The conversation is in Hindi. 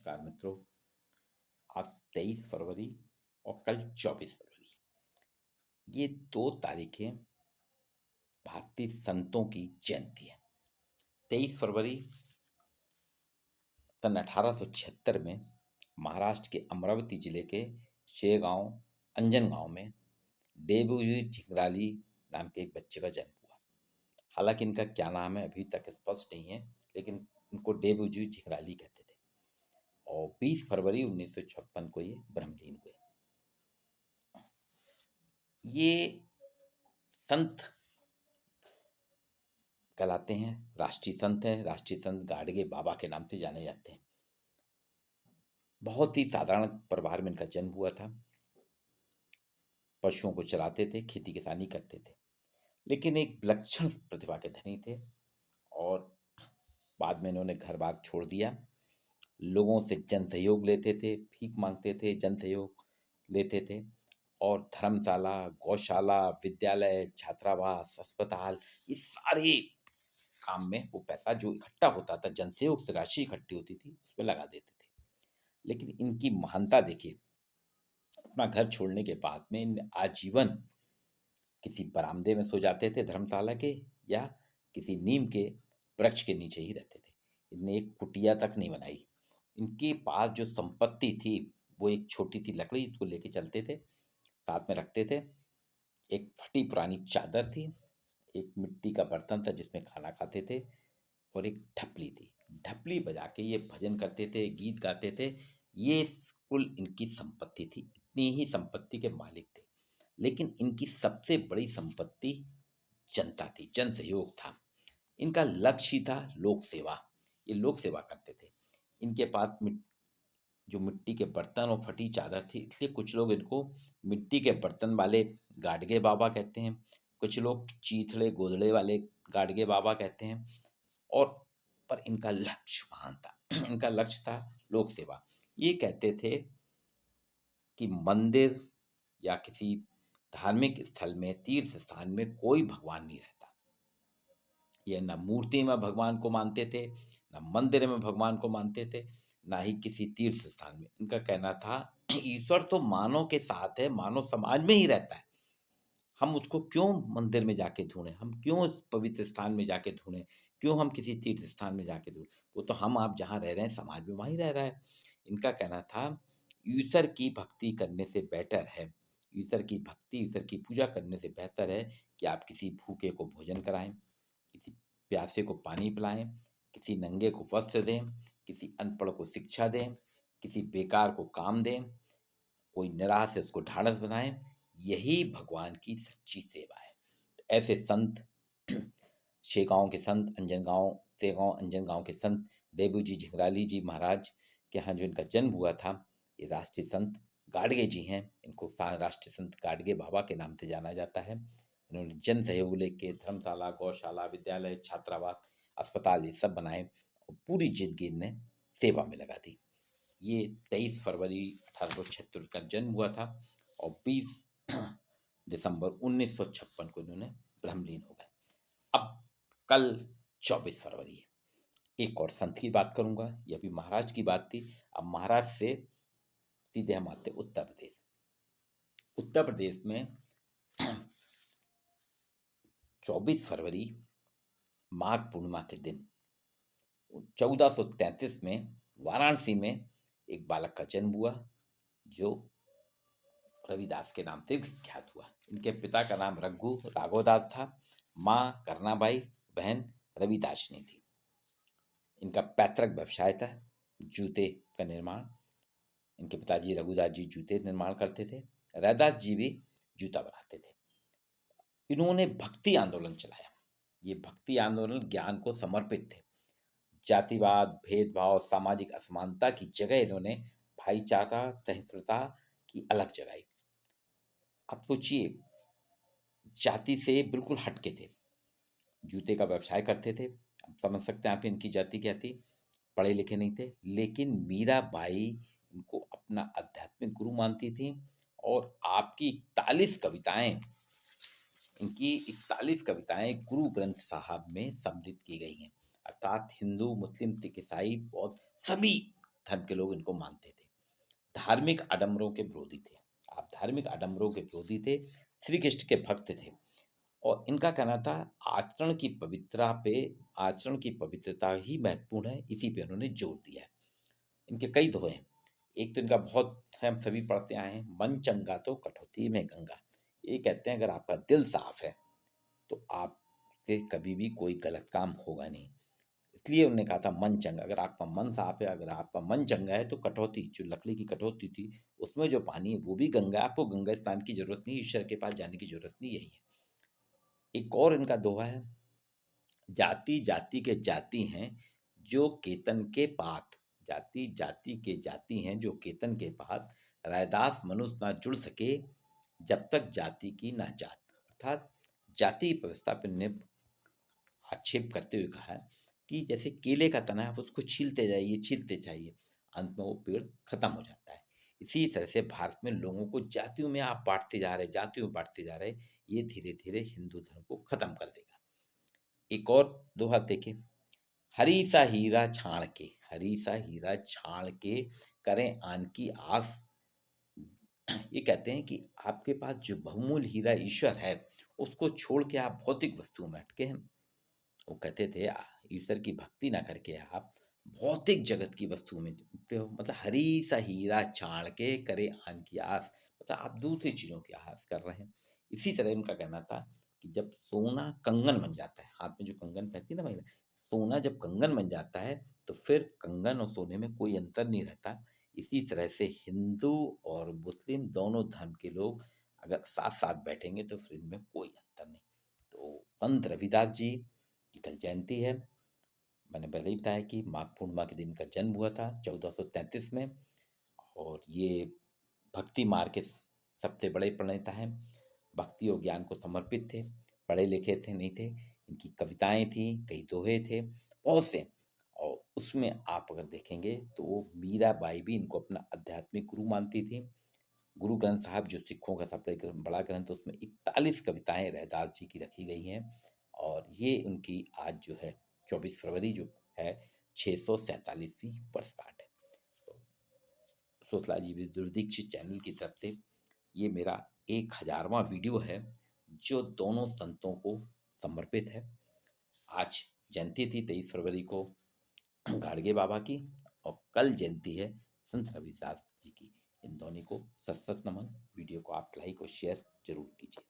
नमस्कार मित्रों। आज 23 फरवरी और कल 24 फरवरी, ये 2 तारीखें भारतीय संतों की जयंती है। 23 फरवरी सन 1876 में महाराष्ट्र के अमरावती जिले के शेगांव अंजनगांव में देवूजी झिंगराली नाम के एक बच्चे का जन्म हुआ। हालांकि इनका क्या नाम है अभी तक स्पष्ट नहीं है, लेकिन इनको देवूजी झिंगराली कहते थे और 20 फरवरी 1956 को ये ब्रह्मलीन हुए। ये संत कहलाते हैं, राष्ट्रीय संत हैं। राष्ट्रीय संत गाडगे बाबा के नाम से जाने जाते हैं। बहुत ही साधारण परिवार में इनका जन्म हुआ था। पशुओं को चराते थे, खेती किसानी करते थे, लेकिन एक विलक्षण प्रतिभा के धनी थे और बाद में इन्होंने घर बार छोड़ दिया। लोगों से जन सहयोग लेते थे, भीख मांगते थे, जन सहयोग लेते थे और धर्मशाला, गौशाला, विद्यालय, छात्रावास, अस्पताल, ये सारे काम में वो पैसा जो इकट्ठा होता था, जनसहयोग से राशि इकट्ठी होती थी, उसमें लगा देते थे। लेकिन इनकी महानता देखिए, अपना घर छोड़ने के बाद में इन आजीवन किसी बरामदे में सो जाते थे धर्मशाला के, या किसी नीम के वृक्ष के नीचे ही रहते थे। इनने एक कुटिया तक नहीं बनाई। इनके पास जो संपत्ति थी वो एक छोटी सी लकड़ी को लेके चलते थे, साथ में रखते थे। एक फटी पुरानी चादर थी, एक मिट्टी का बर्तन था जिसमें खाना खाते थे और एक ढपली थी। ढपली बजा के ये भजन करते थे, गीत गाते थे। ये कुल इनकी संपत्ति थी। इतनी ही संपत्ति के मालिक थे, लेकिन इनकी सबसे बड़ी संपत्ति जनता थी, जन सहयोग था। इनका लक्ष्य ही था लोक सेवा। ये लोक सेवा करते थे। इनके पास जो मिट्टी के बर्तन और फटी चादर थी, इसलिए कुछ लोग इनको मिट्टी के बर्तन वाले गाडगे बाबा कहते हैं, कुछ लोग चीथड़े गोदड़े वाले गाडगे बाबा कहते हैं। और पर इनका लक्ष्य महान था। इनका लक्ष्य था लोक सेवा। ये कहते थे कि मंदिर या किसी धार्मिक स्थल में, तीर्थ स्थान में कोई भगवान नहीं रहता। ये न मूर्ति में भगवान को मानते थे, न मंदिर में भगवान को मानते थे, ना ही किसी तीर्थ स्थान में। इनका कहना था ईश्वर तो मानव के साथ है, मानव समाज में ही रहता है। हम उसको क्यों मंदिर में जाके ढूंढें, हम क्यों इस पवित्र स्थान में जाके ढूंढें, क्यों हम किसी तीर्थ स्थान में जाके ढूंढें। वो तो हम आप जहाँ रह रहे हैं समाज में वहीं रह रहा है। इनका कहना था ईश्वर की भक्ति करने से बेटर है, ईश्वर की भक्ति, ईश्वर की पूजा करने से बेहतर है कि आप किसी भूखे को भोजन कराएं, किसी प्यासे को पानी पिलाएं, किसी नंगे को वस्त्र दें, किसी अनपढ़ को शिक्षा दें, किसी बेकार को काम दें, कोई निराश है उसको ढाढ़स बनाएं। यही भगवान की सच्ची सेवा है। ऐसे संत शेगांव के संत, अंजनगांव शेगांव अंजनगांव के संत देवूजी झिंगराली जी महाराज के यहाँ जो इनका जन्म हुआ था, ये राष्ट्रीय संत गाडगे जी हैं। इनको राष्ट्रीय संत गाडगे बाबा के नाम से जाना जाता है। इन्होंने जन सहयोग लेके धर्मशाला, गौशाला, विद्यालय, छात्रावास, अस्पताल ये सब बनाए और पूरी जिंदगी इनने सेवा में लगा दी। ये 23 फरवरी 1876 का जन्म हुआ था और 20 दिसंबर 1956 को इन्होंने ब्रह्मलीन हो गए। अब कल 24 फरवरी है। एक और संत की बात करूंगा। यह भी महाराष्ट्र की बात थी। अब महाराष्ट्र से सीधे हम आते उत्तर प्रदेश। उत्तर प्रदेश में 24 फरवरी माघ पूर्णिमा के दिन 1433 में वाराणसी में एक बालक का जन्म हुआ जो रविदास के नाम से विख्यात हुआ। इनके पिता का नाम रघु राघवदास था, माँ करनाबाई, बहन रविदासनी थी। इनका पैतृक व्यवसाय था जूते का निर्माण। इनके पिताजी रघुदास जी जूते निर्माण करते थे, रैदास जी भी जूता बनाते थे। इन्होंने भक्ति आंदोलन चलाया। ये भक्ति आंदोलन ज्ञान को समर्पित थे। जातिवाद, भेदभाव, सामाजिक असमानता की जगह इन्होंने भाईचारा, सहिष्णुता की अलग जगाई। आप सोचिए, जाति से बिल्कुल हटके थे, जूते का व्यवसाय करते थे। आप समझ सकते हैं आप इनकी जाति क्या थी। पढ़े लिखे नहीं थे, लेकिन मीराबाई इनको अपना आध्यात्मिक गुरु मानती थी और आपकी 41 कविताएं, इनकी 41 कविताएं गुरु ग्रंथ साहब में सम्मिलित की गई हैं। अर्थात हिंदू, मुस्लिम, सिख, ईसाई, बौद्ध सभी धर्म के लोग इनको मानते थे। धार्मिक आडंबरों के विरोधी थे। आप धार्मिक आडंबरों के विरोधी थे, श्री कृष्ण के भक्त थे। और इनका कहना था आचरण की पवित्रता ही महत्वपूर्ण है, इसी पे उन्होंने जोर दिया है। इनके कई दोहे हैं। एक तो इनका बहुत है, हम सभी पढ़ते आए हैं, मन चंगा तो कटौती में गंगा। ये कहते हैं अगर आपका दिल साफ है तो आपसे कभी भी कोई गलत काम होगा नहीं। इसलिए उन्होंने कहा था मन चंगा। अगर आपका मन साफ है, अगर आपका मन चंगा है, तो कटौती, जो लकड़ी की कटौती थी, उसमें जो पानी है वो भी गंगा है। आपको गंगा स्नान की जरूरत नहीं, ईश्वर के पास जाने की जरूरत नहीं। यही है। एक और इनका दोहा है, जाति जाति के जाति हैं जो केतन के पात। जाति जाति के जाति हैं जो केतन के पात। रैदास मनुष्य ना जुड़ सके जब तक जाति की ना जात। अर्थात जाति की व्यवस्था पर ने आक्षेप करते हुए कहा है कि जैसे केले का तना है, आप उसको छीलते जाइए, अंत में वो पेड़ खत्म हो जाता है। इसी तरह से भारत में लोगों को जातियों में आप जातियों में बांटते जा रहे, ये धीरे धीरे हिंदू धर्म को खत्म कर देगा। एक और दोहा देखें, हरी सा हीरा छाण के करें आन की आस। ये कहते हैं कि आपके पास जो बहुमूल्य हीरा ईश्वर है, उसको छोड़ के आप भौतिक वस्तुओं में अटके हैं। वो कहते थे ईश्वर की भक्ति ना करके आप भौतिक जगत की वस्तुओं में लिप्त हो। मतलब हरी सा हीरा छाण के करे आन की आस, मतलब आप दूसरी चीजों की आस कर रहे हैं। इसी तरह उनका कहना था कि जब सोना कंगन बन जाता है, हाथ में जो कंगन पहनती है ना महिला, सोना जब कंगन बन जाता है तो फिर कंगन और सोने में कोई अंतर नहीं रहता। इसी तरह से हिंदू और मुस्लिम दोनों धर्म के लोग अगर साथ साथ बैठेंगे तो फिर इनमें कोई अंतर नहीं। तो संत रविदास जी की कल जयंती है। मैंने पहले ही बताया कि माघ पूर्णिमा के दिन का जन्म हुआ था 1433 में। और ये भक्ति मार्ग के सबसे बड़े प्रणेता हैं। भक्ति और ज्ञान को समर्पित थे, पढ़े लिखे थे नहीं थे। इनकी कविताएं थी, कई दोहे थे, बहुत से। और उसमें आप अगर देखेंगे तो मीराबाई भी इनको अपना आध्यात्मिक गुरु मानती थी। गुरु ग्रंथ साहब जो सिखों का सबसे बड़ा ग्रंथ, उसमें 41 कविताएं रैदास जी की रखी गई हैं। और ये उनकी आज जो है 24 फरवरी जो है 647वीं वर्षगांठ है। तो सुशला जी दीक्षित चैनल की तरफ से ये मेरा 1000वां वीडियो है जो दोनों संतों को समर्पित है। आज जयंती थी 23 फरवरी को गाड़गे बाबा की, और कल जयंती है संत रविदास जी की। इन दोनों को सत सत नमन। वीडियो को आप लाइक और शेयर जरूर कीजिए।